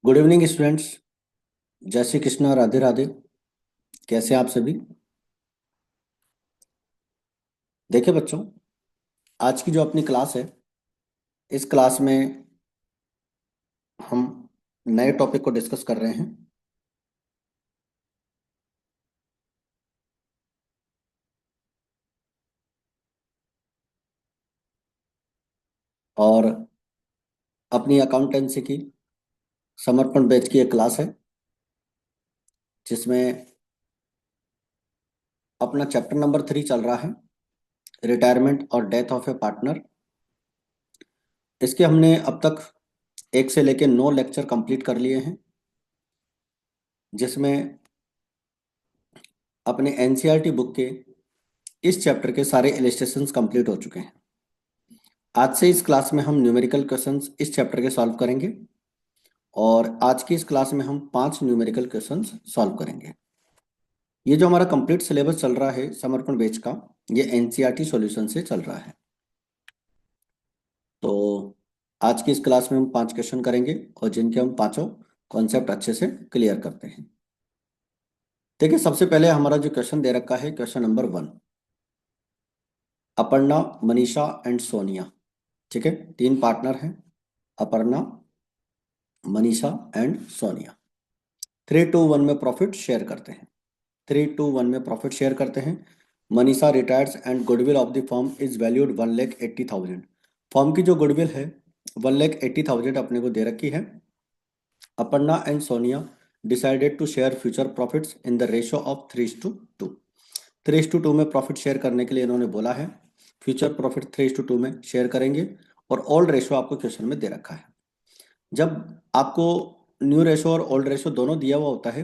Good evening students. जय श्री कृष्णा, राधे राधे। कैसे हैं आप सभी? देखिए बच्चों, आज की जो अपनी क्लास है, इस क्लास में हम नए टॉपिक को डिस्कस कर रहे हैं। और अपनी अकाउंटेंसी की समर्पण बैच की एक क्लास है, जिसमें अपना चैप्टर नंबर 3 चल रहा है, रिटायरमेंट और डेथ ऑफ ए पार्टनर। इसके हमने अब तक 1 से लेकर 9 लेक्चर कंप्लीट कर लिए हैं, जिसमें अपने एनसीईआरटी बुक के इस चैप्टर के सारे इलिस्ट्रेशंस कंप्लीट हो चुके हैं। आज से इस क्लास में हम न्यूमेरिकल क्वेश्चंस इस चैप्टर के सॉल्व करेंगे, और आज की इस क्लास में हम 5 न्यूमेरिकल क्वेश्चंस सॉल्व करेंगे। ये जो हमारा कंप्लीट सिलेबस चल रहा है समर्पण बैच का, ये एनसीईआरटी सॉल्यूशन से चल रहा है। तो आज की इस क्लास में हम 5 क्वेश्चन करेंगे, और जिनके हम पांचों कॉन्सेप्ट अच्छे से क्लियर करते हैं। देखिए, सबसे पहले हमारा जो क्वेश्चन दे रखा है, question number 1। Aparna, Manisha and Sonia, ठीक है, 3 पार्टनर हैं, अपर्णा, मनीषा एंड सोनिया। 3-2-1 में प्रॉफिट शेयर करते हैं। 3-2-1 में प्रॉफिट शेयर करते हैं। Manisha retires and goodwill of the firm is valued 1,80,000। Firm की जो गुडविल है 1,80,000 अपने को दे रखी है। Aparna and Sonia decided to share future profits in the ratio of 3:2। 3:2 में प्रॉफिट शेयर करने के लिए इन्होंने बोला है। फ्यूचर प्रॉफिट 3:2 में शेयर करेंगे, और ओल्ड रेशो आपको क्वेश्चन में दे रखा है। जब आपको न्यू रेशो और ओल्ड रेशो दोनों दिया हुआ होता है,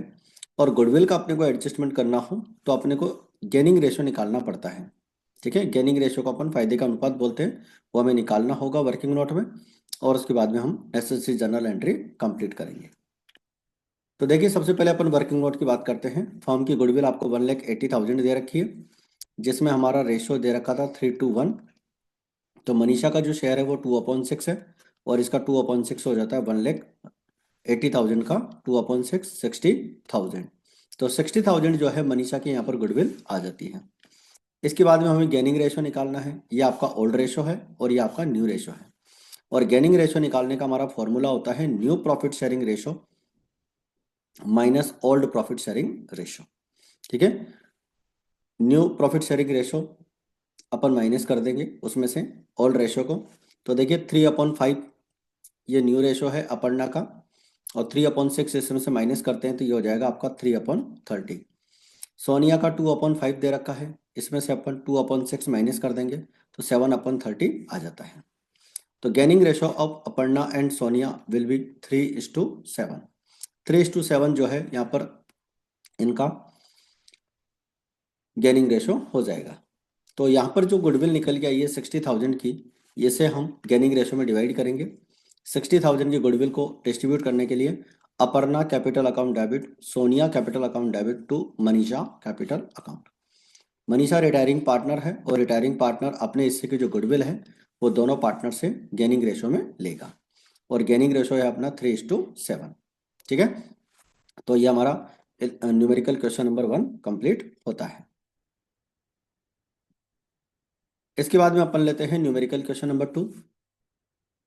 और गुडविल का अपने को एडजस्टमेंट करना हो, तो अपने को गेनिंग रेशो निकालना पड़ता है। ठीक है, गेनिंग रेशो को अपन फायदे का अनुपात बोलते हैं, वो हमें निकालना होगा वर्किंग नोट में, और उसके बाद में हम एसएससी जर्नल एंट्री कंप्लीट करेंगे। तो देखिए, सबसे पहले अपन वर्किंग नोट की बात करते हैं। फर्म की गुडविल आपको 1,80,000 दे रखी है, जिसमें हमारा रेशो दे रखा था 3:1। तो मनीषा का जो शेयर है वो 2/6 है, और इसका 2/6 हो जाता है 1,80,000 का 2/6 60,000। तो 60,000 जो है मनीषा की यहाँ पर गुडविल आ जाती है। इसके बाद में हमें गेनिंग रेशो निकालना है। ये आपका ओल्ड रेशो है और ये आपका न्यू रेशो है। और गेनिंग रेशो निकालने का हमारा फॉर्मूला होता है new profit sharing ratio minus old profit sharing ratio. ठीक है, न्यू प्रॉफिट शेयरिंग रेशो अपन माइनस कर देंगे उसमें से ओल्ड रेशो को। तो देखिए, 3/5 ये न्यू रेशो है अपर्णा का, और 3/6 इसमें से माइनस करते हैं तो ये हो जाएगा आपका 3/30। सोनिया का 2/5 दे रखा है, इसमें से अपन 2/6 माइनस कर देंगे तो 7/30 आ जाता है। तो gaining ratio of Aparna and Sonia will be 3:7। 3:7 जो है यहाँ पर इनका गेनिंग रेशो हो जाएगा। तो यहाँ पर जो गुडविल निकल के आई है 60,000 की, ये से हम गेनिंग रेशो में डिवाइड करेंगे। 60,000 की गुडविल को डिस्ट्रीब्यूट करने के लिए Aparna capital account debit, Sonia capital account debit to Manisha capital account. Manisha retiring partner है, और रिटायरिंग पार्टनर अपने हिस्से की जो गुडविल है वो दोनों पार्टनर से गेनिंग रेशो में लेगा, और गेनिंग रेशो है अपना 3:7। ठीक है, तो ये हमारा न्यूमेरिकल क्वेश्चन नंबर 1 कंप्लीट होता है। इसके बाद में अपन लेते हैं numerical question number 2।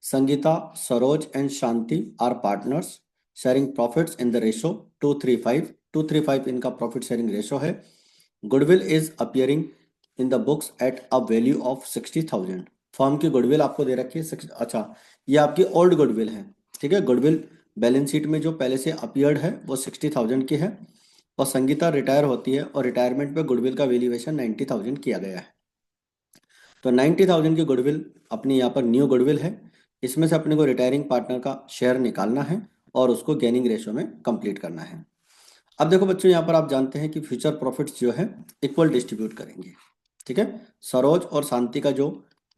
Sangeeta, Saroj and Shanti are partners sharing profits in the ratio 2:3:5। 2:3:5 इनका प्रॉफिट शेयरिंग रेशो है। Goodwill is appearing in the books at a value of 60,000। Firm की गुडविल आपको दे रखी है अच्छा, ये आपकी ओल्ड गुडविल है। ठीक है, गुडविल बैलेंस शीट में जो पहले से अपियर्ड है वो 60,000 की है, और संगीता रिटायर होती है, और रिटायरमेंट पे गुडविल का वैल्यूएशन 90,000 किया गया है। तो 90,000 की गुडविल अपनी यहाँ पर न्यू गुडविल है। इसमें से अपने को रिटायरिंग पार्टनर का शेयर निकालना है, और उसको गेनिंग रेशो में कंप्लीट करना है। अब देखो बच्चों, यहाँ पर आप जानते हैं कि फ्यूचर प्रॉफिट्स जो है इक्वल डिस्ट्रीब्यूट करेंगे। ठीक है, सरोज और शांति का जो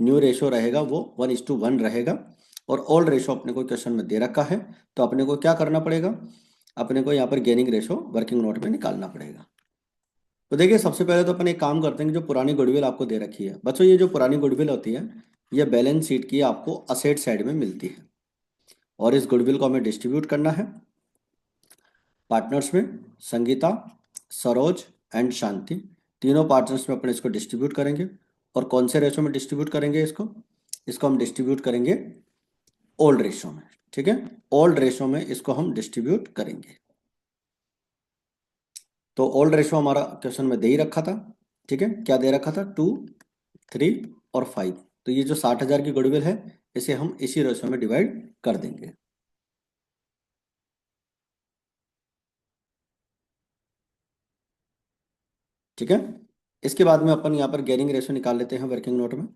न्यू रेशो रहेगा वो 1:1 रहेगा, और ओल्ड रेशो अपने को क्वेश्चन में दे रखा है। तो अपने को क्या करना पड़ेगा, अपने को यहाँ पर गेनिंग रेशो वर्किंग नोट में निकालना पड़ेगा। तो देखिए, सबसे पहले तो अपन एक काम करते हैं कि जो पुरानी गुडविल आपको दे रखी है बच्चों, ये जो पुरानी गुडविल होती है ये बैलेंस शीट की आपको असेट साइड में मिलती है, और इस गुडविल को हमें डिस्ट्रीब्यूट करना है पार्टनर्स में। संगीता, सरोज एंड शांति, तीनों पार्टनर्स में अपन इसको डिस्ट्रीब्यूट करेंगे। और कौन से रेशो में डिस्ट्रीब्यूट करेंगे इसको? इसको हम डिस्ट्रीब्यूट करेंगे ओल्ड रेशो में। ठीक है, ओल्ड रेशो में इसको हम डिस्ट्रीब्यूट करेंगे। तो ओल्ड रेशो हमारा क्वेश्चन में दे ही रखा था। ठीक है, क्या दे रखा था? 2, 3 और 5। तो ये जो 60,000 की गुडविल है इसे हम इसी रेशो में डिवाइड कर देंगे। ठीक है, इसके बाद में अपन यहाँ पर गेयरिंग रेशो निकाल लेते हैं वर्किंग नोट में।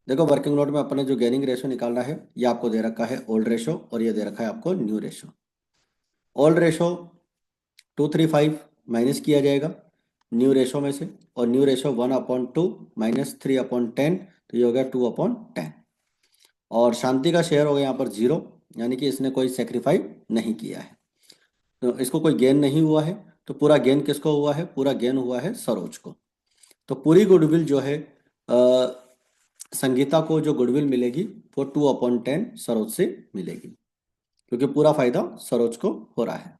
देखो वर्किंग नोट में अपन ने जो गेयरिंग रेशो निकालना है ये आपको दे रखा है ओल्ड रेशो और ये दे रखा है आपको new ratio. Old ratio 235 minus किया जाएगा न्यू रेशो में से, और न्यू रेशो 1/2 माइनस 3/10, तो ये हो गया 2/10। और शांति का शेयर हो गया यहाँ पर 0, यानी कि इसने कोई सेक्रीफाई नहीं किया है, तो इसको कोई गेन नहीं हुआ है। तो पूरा गेन किसको हुआ है? पूरा गेन हुआ है सरोज को। तो पूरी गुडविल जो है संगीता को जो गुडविल मिलेगी वो 2/10 सरोज से मिलेगी, क्योंकि पूरा फायदा सरोज को हो रहा है।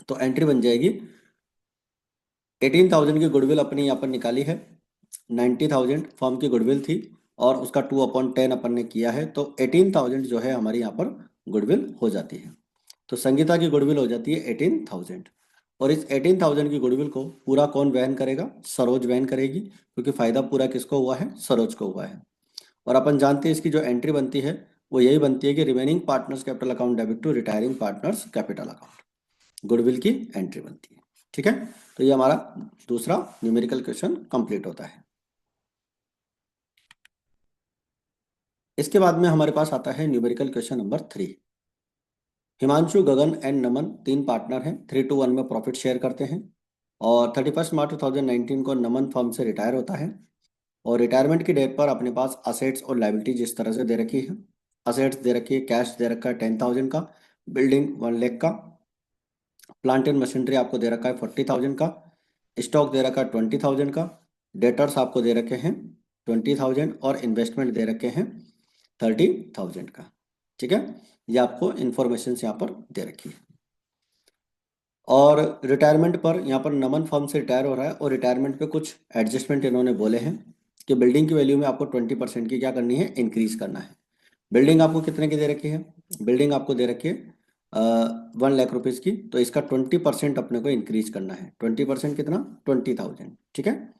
तो एंट्री बन जाएगी 18,000 की गुडविल अपनी यहाँ पर निकाली है, 90,000 फर्म की गुडविल थी और उसका 2/10 अपन ने किया है, तो 18,000 जो है हमारी यहाँ पर गुडविल हो जाती है। तो संगीता की गुडविल हो जाती है 18,000। और इस 18,000 की गुडविल को पूरा कौन वहन करेगा? सरोज वहन करेगी, क्योंकि फायदा पूरा किसको हुआ है? सरोज को हुआ है। और अपन जानते हैं इसकी जो एंट्री बनती है वो यही बनती है कि remaining partners capital account debit to retiring partners capital account, goodwill की एंट्री बनती है। ठीक है, तो ये हमारा दूसरा न्यूमेरिकल क्वेश्चन कंप्लीट होता है। इसके बाद में हमारे पास आता है numerical question number 3। Himanshu, Gagan and Naman तीन पार्टनर हैं, 3-1 में प्रॉफिट शेयर करते हैं। और 31 मार्च 2019 को नमन फर्म से रिटायर होता है, और रिटायरमेंट की डेट पर अपने पास असेट्स और लाइबिलिटीज इस तरह से दे रखी है। असेट्स दे रखी है, कैश दे रखा है 10,000 का, बिल्डिंग 1 लाख का, प्लांट एंड मशीनरी आपको दे रखा है 40,000 का, स्टॉक दे रखा है 20,000 का, डेटर्स आपको दे रखे हैं 20,000 और इन्वेस्टमेंट दे रखे हैं 30,000 का। ठीक है, ये आपको इंफॉर्मेशन यहाँ पर दे रखी है। और रिटायरमेंट पर यहाँ पर नमन फर्म से रिटायर हो रहा है, और रिटायरमेंट पे कुछ एडजस्टमेंट इन्होंने बोले हैं कि बिल्डिंग की वैल्यू में आपको 20% की क्या करनी है? इंक्रीज करना है। बिल्डिंग आपको कितने की दे रखी है? बिल्डिंग आपको दे रखी है 1 लाख रुपीज़ की, तो इसका 20% अपने को इंक्रीज करना है। 20% कितना? 20,000। ठीक है,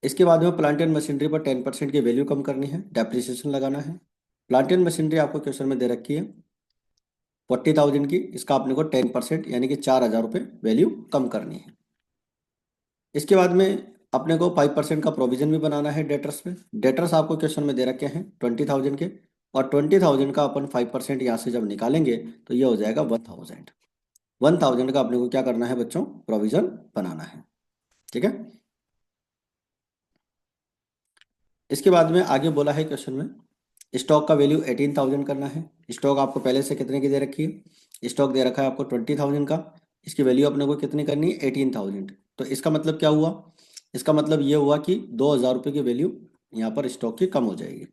इसके बाद में प्लांट एंड मशीनरी पर 10% की वैल्यू कम करनी है, डेप्रिसिएशन लगाना है। प्लांट एंड मशीनरी आपको क्वेश्चन में दे रखी है 40,000 की, इसका अपने को 10% यानी कि 4,000 रुपये वैल्यू कम करनी है। इसके बाद में अपने को 5% का प्रोविजन भी बनाना है डेटर्स पे। डेटर्स आपको क्वेश्चन में दे रखे हैं 20,000 के, और 20,000 का अपन 5% यहाँ से जब निकालेंगे तो ये हो जाएगा 1,000। 1,000 का अपने को क्या करना है बच्चों? प्रोविजन बनाना है। ठीक है, इसके बाद में आगे बोला है क्वेश्चन में स्टॉक का वैल्यू 18,000 करना है। स्टॉक आपको पहले से कितने की दे रखी है? स्टॉक दे रखा है आपको 20,000 का, इसकी वैल्यू अपने को कितनी करनी है? 18,000। तो इसका मतलब क्या हुआ? इसका मतलब ये हुआ कि 2,000 रुपये की वैल्यू यहाँ पर स्टॉक की कम हो जाएगी।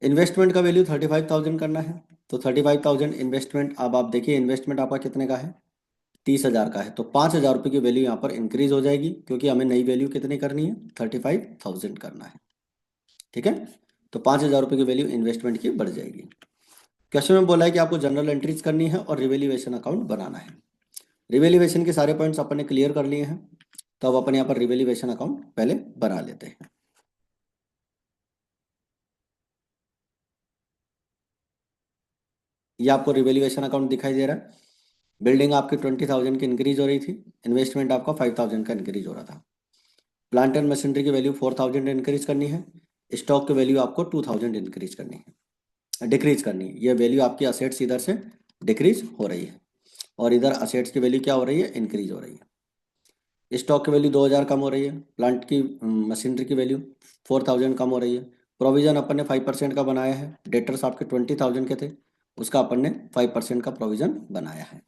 इन्वेस्टमेंट का वैल्यू 35,000 करना है, तो 35,000 इन्वेस्टमेंट, अब आप देखिए इन्वेस्टमेंट आपका कितने का है? 30,000 का है, तो 5,000 रुपये की वैल्यू यहाँ पर इंक्रीज हो जाएगी, क्योंकि हमें नई वैल्यू कितनी करनी है? 35,000 करना है। ठीक है, तो 5,000 रुपये की वैल्यू इन्वेस्टमेंट की बढ़ जाएगी। क्वेश्चन में बोला है कि आपको जनरल एंट्रीज करनी है और रिवेल्यूएशन अकाउंट बनाना है। रिवेल्यूएशन के सारे पॉइंट्स अपन ने क्लियर कर लिए हैं, तो अब अपन यहाँ पर रिवेल्यूएशन अकाउंट पहले बना लेते हैं। ये आपको रिवेल्यूएशन अकाउंट दिखाई दे रहा है। बिल्डिंग आपकी 20,000 की इंक्रीज हो रही थी, इन्वेस्टमेंट आपका 5,000 का इंक्रीज हो रहा था। प्लांट एंड मशीनरी की वैल्यू 4,000 इंक्रीज करनी है। स्टॉक की वैल्यू आपको 2,000 इंक्रीज करनी है, डिक्रीज करनी है। ये वैल्यू आपकी असेट्स इधर से डिक्रीज हो रही है, और इधर असेट्स की वैल्यू क्या हो रही है? इंक्रीज हो रही है। स्टॉक की वैल्यू 2,000 कम हो रही है, प्लांट की मशीनरी की वैल्यू 4,000 कम हो रही है। प्रोविजन अपन ने 5% का बनाया है, डेटर्स आपके 20,000 के थे, उसका अपन ने 5% का प्रोविजन बनाया है।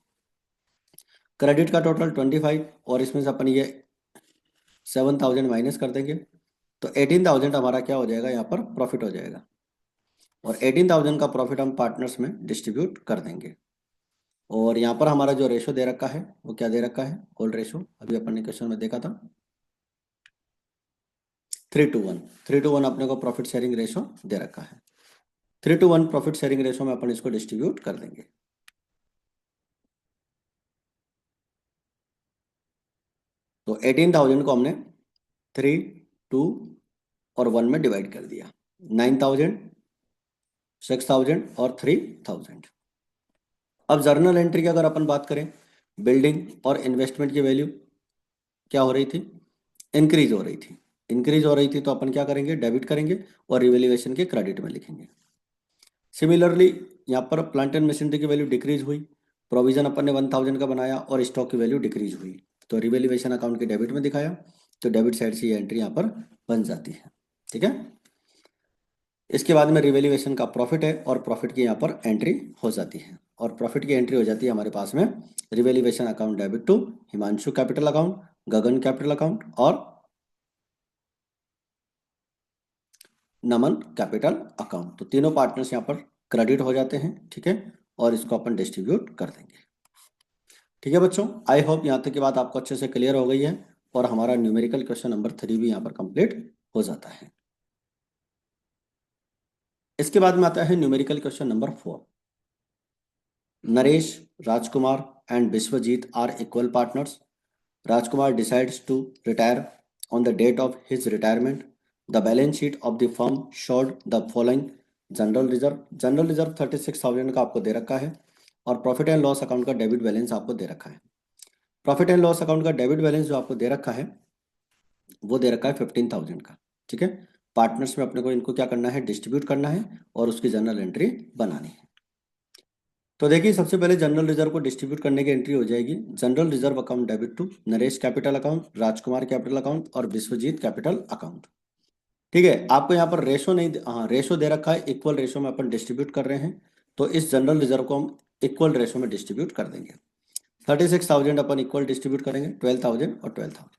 क्रेडिट का टोटल 25, और इसमें से अपन ये 7,000 माइनस कर देंगे, तो 18,000 हमारा क्या हो जाएगा? यहाँ पर प्रॉफिट हो जाएगा। और 18,000 का प्रॉफिट हम पार्टनर्स में डिस्ट्रीब्यूट कर देंगे। और यहाँ पर हमारा जो रेशो दे रखा है वो क्या दे रखा है, ओल्ड रेशो, अभी अपन ने क्वेश्चन में देखा था 3:1। 3:1 अपने को प्रॉफिट शेयरिंग रेशो दे रखा है। 3:1 प्रॉफिट शेयरिंग रेशो में अपन इसको डिस्ट्रीब्यूट कर देंगे। तो 18,000 को हमने 3, 2 और 1 में डिवाइड कर दिया। 9,000, 6,000 और 3,000। अब जर्नल एंट्री की अगर अपन बात करें, बिल्डिंग और इन्वेस्टमेंट की वैल्यू क्या हो रही थी, इंक्रीज हो रही थी। इंक्रीज हो रही थी तो अपन क्या करेंगे, डेबिट करेंगे और रिवैल्यूएशन के क्रेडिट में लिखेंगे। सिमिलरली यहाँ पर प्लांट एंड मशीनरी की वैल्यू डिक्रीज हुई, प्रोविजन अपन ने 1,000 का बनाया और स्टॉक की वैल्यू डिक्रीज हुई, तो रिवैल्यूएशन अकाउंट के डेबिट में दिखाया, तो डेबिट साइड से ये एंट्री यहाँ पर बन जाती है। ठीक है, इसके बाद में रिवैल्यूएशन का प्रॉफिट है और प्रॉफिट की यहाँ पर एंट्री हो जाती है, और प्रॉफिट की एंट्री हो जाती है हमारे पास में revaluation account debit to Himanshu capital account, Gagan capital account और नमन कैपिटल अकाउंट। तो तीनों पार्टनर्स यहाँ पर क्रेडिट हो जाते हैं। ठीक है, और इसको अपन डिस्ट्रीब्यूट कर देंगे। ठीक है बच्चों, आई होप यहाँ तक की बात आपको अच्छे से क्लियर हो गई है और हमारा न्यूमेरिकल क्वेश्चन नंबर 3 भी यहाँ पर कंप्लीट हो जाता है। इसके बाद में आता है numerical question number 4। Naresh, Rajkumar and Vishwajeet are equal partners. Rajkumar decides to retire on the date of his retirement. The balance sheet of the firm showed the following: general reserve, general reserve 36,000 का आपको दे रखा है और प्रॉफिट एंड लॉस अकाउंट का debit balance आपको दे रखा है। Profit and loss account का डेबिट बैलेंस जो आपको दे रखा है वो दे रखा है 15,000 का। ठीक है, पार्टनर्स में अपने को इनको क्या करना है, डिस्ट्रीब्यूट करना है और उसकी जनरल एंट्री बनानी है। तो देखिए सबसे पहले जनरल रिजर्व को डिस्ट्रीब्यूट करने की एंट्री हो जाएगी, general reserve account debit to Naresh capital account, Rajkumar capital account और विश्वजीत कैपिटल अकाउंट। ठीक है, आपको यहाँ पर रेशो नहीं, हाँ रेशो दे रखा है, इक्वल रेशो में अपन डिस्ट्रीब्यूट कर रहे हैं, तो इस जनरल रिजर्व को हम इक्वल रेशो में डिस्ट्रीब्यूट कर देंगे। 36,000 अपन इक्वल डिस्ट्रीब्यूट करेंगे, 12,000 और 12,000।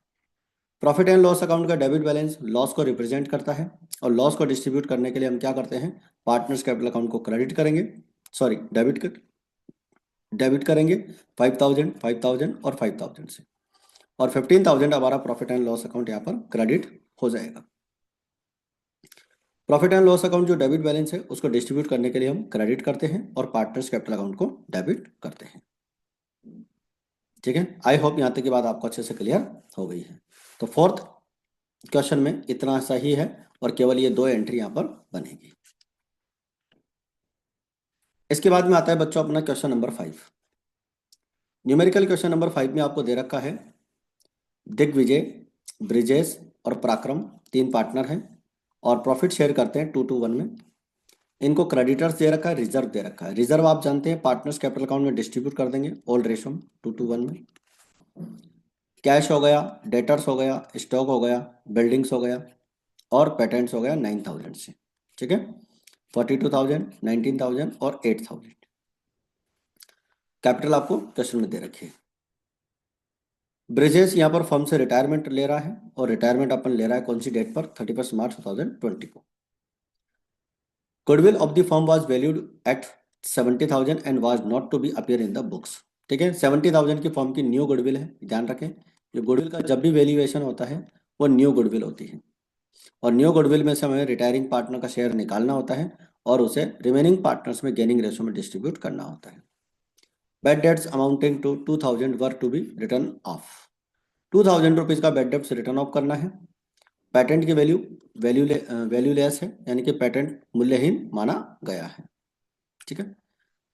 प्रॉफिट एंड लॉस अकाउंट का डेबिट बैलेंस लॉस को रिप्रेजेंट करता है और लॉस को डिस्ट्रीब्यूट करने के लिए हम क्या करते हैं, पार्टनर्स कैपिटल अकाउंट को क्रेडिट करेंगे, सॉरी डेबिट करेंगे 5,000, 5,000 और 5,000 से, और 15,000 हमारा प्रॉफिट एंड लॉस अकाउंट यहाँ पर क्रेडिट हो जाएगा। प्रॉफिट एंड लॉस अकाउंट जो डेबिट बैलेंस है उसको डिस्ट्रीब्यूट करने के लिए हम क्रेडिट करते हैं और पार्टनर्स कैपिटल अकाउंट को डेबिट करते हैं। ठीक है, आई होप यहाँ तक की बात आपको अच्छे से क्लियर हो गई है। तो फोर्थ क्वेश्चन में इतना सही है और केवल ये 2 एंट्री यहाँ पर बनेगी। इसके बाद में आता है बच्चों अपना question number 5। Numerical question number 5 में आपको दे रखा है दिग्विजय, ब्रिजेश और पराक्रम 3 पार्टनर हैं और प्रॉफिट शेयर करते हैं 2:1 में। इनको क्रेडिटर्स दे रखा है, रिजर्व दे रखा है। रिजर्व आप जानते हैं पार्टनर्स कैपिटल अकाउंट में डिस्ट्रीब्यूट कर देंगे ओल्ड रेशो में 2:1 में। कैश हो गया, डेटर्स हो गया, स्टॉक हो गया, बिल्डिंग्स हो गया और पेटेंट्स हो गया 9,000 से। ठीक है, 42,000, 19,000 और 8,000 कैपिटल आपको क्वेश्चन में दे रखी है। ब्रिजेश यहाँ पर फर्म से रिटायरमेंट ले रहा है और रिटायरमेंट अपन ले रहा है कौन सी डेट पर, 31 मार्च 2020 को। Goodwill of the firm was valued at 70,000 and was not to be appear in the books. ठीक है, 70,000 की फर्म की न्यू गुडविल है, ध्यान रखें ये गुडविल का जब भी वैल्यूएशन होता है वो न्यू गुडविल होती है और न्यू गुडविल में से हमें रिटायरिंग पार्टनर का शेयर निकालना होता है और उसे रिमेनिंग पार्टनर्स में गेनिंग रेशो में डिस्ट्रीब्यूट करना होता है। Bad debts amounting to 2,000 were to be written off. 2,000 rupees का बैड डेट्स रिटर्न ऑफ करना है। पेटेंट की वैल्यूलेस है, यानी कि पेटेंट मूल्यहीन माना गया है। ठीक है,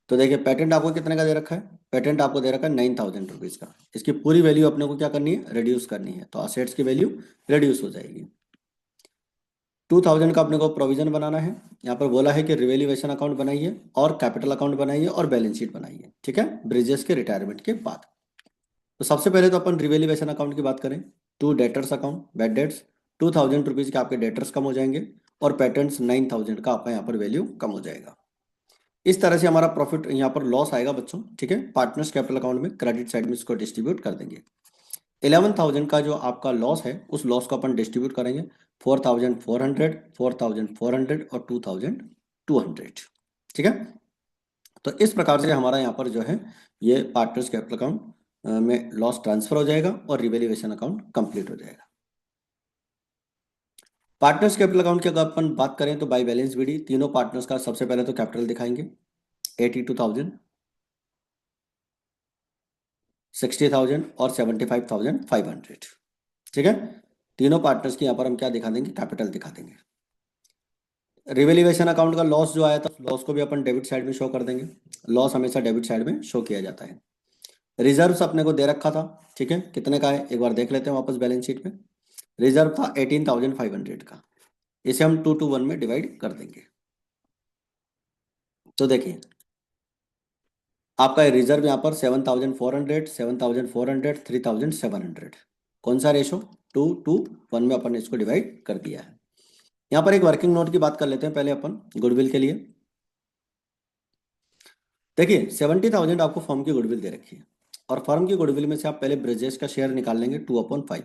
तो देखिए पेटेंट आपको कितने का दे रखा है, पेटेंट आपको दे रखा है 9,000 रुपीज़ का। इसकी पूरी वैल्यू अपने को क्या करनी है, रिड्यूस करनी है, तो असेट्स की वैल्यू रिड्यूस हो जाएगी। 2,000 का अपने को प्रोविजन बनाना है। यहाँ पर बोला है कि रिवैल्यूएशन अकाउंट बनाइए और कैपिटल अकाउंट बनाइए और बैलेंस शीट बनाइए। ठीक है, ब्रिजेस के रिटायरमेंट के बाद। तो सबसे पहले तो अपन रिवैल्यूएशन अकाउंट की बात करें, to debtors account, bad debts 2,000 rupees के आपके डेटर्स कम हो जाएंगे और पेटेंट्स 9,000 का आपका यहाँ पर वैल्यू कम हो जाएगा। इस तरह से हमारा प्रॉफिट यहाँ पर लॉस आएगा बच्चों। ठीक है, पार्टनर्स कैपिटल अकाउंट में क्रेडिट साइड में इसको डिस्ट्रीब्यूट कर देंगे। 11,000 का जो आपका लॉस है उस लॉस को अपन डिस्ट्रीब्यूट करेंगे 4,400, 4,400 और 2,200 200। ठीक है, तो इस प्रकार से हमारा यहाँ पर जो है ये पार्टनर्स कैपिटल अकाउंट में लॉस ट्रांसफर हो जाएगा और रिवैल्यूएशन अकाउंट कंप्लीट हो जाएगा। पार्टनर्स कैपिटल अकाउंट की अगर अपन बात करें तो बाय बैलेंस बीडी तीनों पार्टनर्स का सबसे पहले तो कैपिटल दिखाएंगे 82,000, 60,000 और 75,500। ठीक है, तीनों पार्टनर्स की यहाँ पर हम क्या दिखा देंगे, कैपिटल दिखा देंगे। रिवैल्यूएशन अकाउंट का लॉस जो आया था लॉस को भी अपन डेबिट साइड में शो कर देंगे, लॉस हमेशा डेबिट साइड में शो किया जाता है। रिजर्व्स अपने को दे रखा था, ठीक है, कितने का है एक बार देख लेते हैं वापस बैलेंस शीट में। रिजर्व था 18,500 का, इसे हम 2 to 1 में डिवाइड कर देंगे। तो देखिए आपका रिजर्व यहाँ पर 7,400, 7,400, 3,700, कौन सा रेशो 2 to 1 में अपन ने इसको डिवाइड कर दिया है। यहाँ पर एक वर्किंग नोट की बात कर लेते हैं पहले अपन गुडविल के लिए। देखिए 70,000 आपको फर्म की गुडविल दे रखी है और फर्म की गुडविल में से आप पहले ब्रिजेश का शेयर निकाल लेंगे 2/5।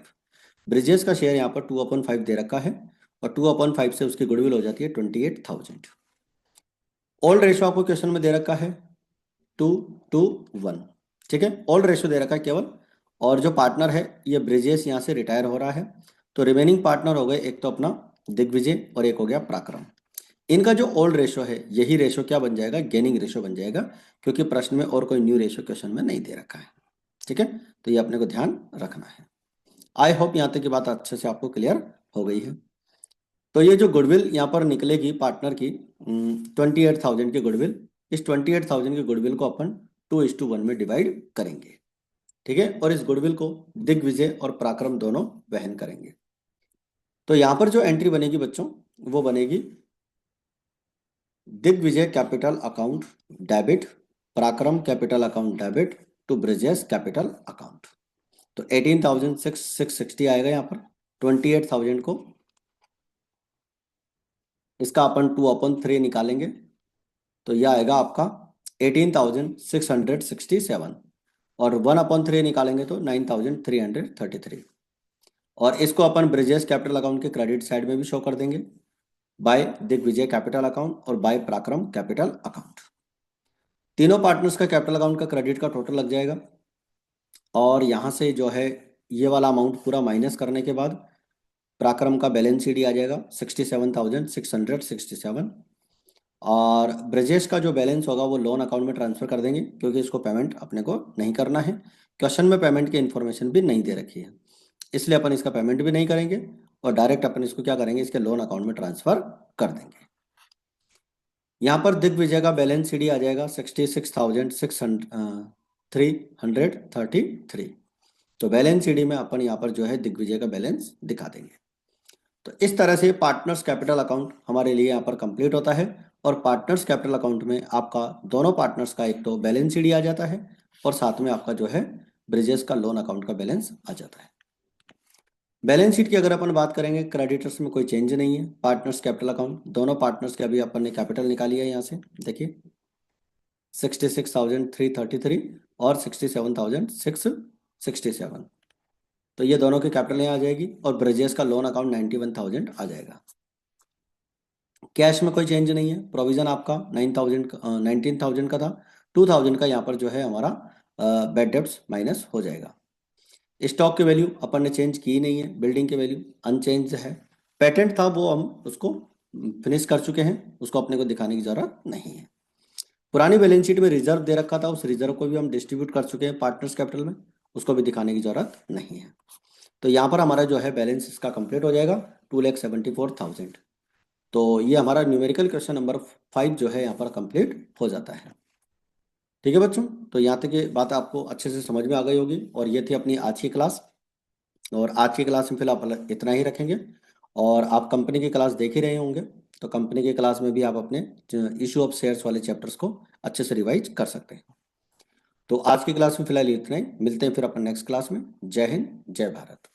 ब्रिजेश का शेयर यहाँ पर 2/5 दे रखा है और 2/5 से उसकी गुडविल हो जाती है 28,000। ओल्ड रेशो आपको क्वेश्चन में दे रखा है 2 to 1। ठीक है, ओल्ड रेशो दे रखा है केवल, और जो पार्टनर है ये ब्रिजेश यहाँ से रिटायर हो रहा है, तो रिमेनिंग पार्टनर हो गए एक तो अपना दिग्विजय और एक हो गया पराक्रम। इनका जो ओल्ड रेशो है यही रेशो क्या बन जाएगा, गेनिंग रेशो बन जाएगा, क्योंकि प्रश्न में और कोई न्यू रेशो क्वेश्चन में नहीं दे रखा है। ठीक है, तो ये अपने को ध्यान रखना है। आई होप यहाँ तक की बात अच्छे से आपको क्लियर हो गई है। तो ये जो गुडविल यहाँ पर निकलेगी पार्टनर की 28,000 की गुडविल, इस 28,000 की गुडविल को अपन 2:1 में डिवाइड करेंगे। ठीक है, और इस गुडविल को दिग्विजय और पराक्रम दोनों वहन करेंगे। तो यहाँ पर जो एंट्री बनेगी बच्चों वो बनेगी Digvijay capital account debit, Parakram capital account debit to Brijesh capital account. तो 18,660 आएगा यहाँ पर, 28,000 को इसका अपन 2/3 निकालेंगे तो यह आएगा आपका 18,667, और 1/3 निकालेंगे तो 9,333, और इसको अपन ब्रिजेश कैपिटल अकाउंट के क्रेडिट साइड में भी शो कर देंगे बाय दिग्विजय कैपिटल अकाउंट और बाय पराक्रम कैपिटल अकाउंट। तीनों पार्टनर्स का कैपिटल अकाउंट का क्रेडिट का टोटल लग जाएगा, और यहाँ से जो है ये वाला अमाउंट पूरा माइनस करने के बाद पराक्रम का बैलेंस शीट आ जाएगा 67,667, और ब्रजेश का जो बैलेंस होगा वो लोन अकाउंट में ट्रांसफर कर देंगे क्योंकि इसको पेमेंट अपने को नहीं करना है। क्वेश्चन में पेमेंट की इन्फॉर्मेशन भी नहीं दे रखी है, इसलिए अपन इसका पेमेंट भी नहीं करेंगे और डायरेक्ट अपन इसको क्या करेंगे, इसके लोन अकाउंट में ट्रांसफर कर देंगे। यहाँ पर दिग्विजय का बैलेंस शीट आ जाएगा 66,333। तो बैलेंस शीट में अपन यहाँ पर जो है दिग्विजय का बैलेंस दिखा देंगे। तो इस तरह से पार्टनर्स कैपिटल अकाउंट हमारे लिए यहाँ पर कंप्लीट होता है, और पार्टनर्स कैपिटल अकाउंट में आपका दोनों पार्टनर्स का एक तो बैलेंस शीट आ जाता है और साथ में आपका जो है ब्रिजेस का लोन अकाउंट का बैलेंस आ जाता है। बैलेंस शीट की अगर अपन बात करेंगे क्रेडिटर्स में कोई चेंज नहीं है, पार्टनर्स कैपिटल अकाउंट दोनों पार्टनर्स के अभी अपन ने कैपिटल निकाली है यहाँ से, देखिए 66,333 और 67,667, तो ये दोनों की कैपिटल यहाँ आ जाएगी, और ब्रजेश का लोन अकाउंट 91,000 आ जाएगा। कैश में कोई चेंज नहीं है, प्रोविजन आपका 19,000 का था, 2,000 का यहाँ पर जो है हमारा बैड डेब्ट्स माइनस हो जाएगा। स्टॉक की वैल्यू अपन ने चेंज की नहीं है, बिल्डिंग की वैल्यू अनचेंज है। पेटेंट था वो हम उसको फिनिश कर चुके हैं, उसको अपने को दिखाने की जरूरत नहीं है। पुरानी बैलेंस शीट में रिजर्व दे रखा था, उस रिजर्व को भी हम डिस्ट्रीब्यूट कर चुके हैं पार्टनर्स कैपिटल में, उसको भी दिखाने की जरूरत नहीं है। तो यहाँ पर हमारा जो है बैलेंस इसका कंप्लीट हो जाएगा 2,74,000। तो ये हमारा न्यूमेरिकल क्वेश्चन नंबर 5 जो है यहाँ पर कंप्लीट हो जाता है। ठीक है बच्चों, तो यहाँ तक ये बात आपको अच्छे से समझ में आ गई होगी, और ये थी अपनी आज की क्लास, और आज की क्लास में फिलहाल इतना ही रखेंगे। और आप कंपनी की क्लास देख ही रहे होंगे, तो कंपनी की क्लास में भी आप अपने इशू ऑफ शेयर्स वाले चैप्टर्स को अच्छे से रिवाइज कर सकते हैं। तो आज की क्लास में फिलहाल इतना ही, मिलते हैं फिर अपन नेक्स्ट क्लास में। जय हिंद, जय भारत।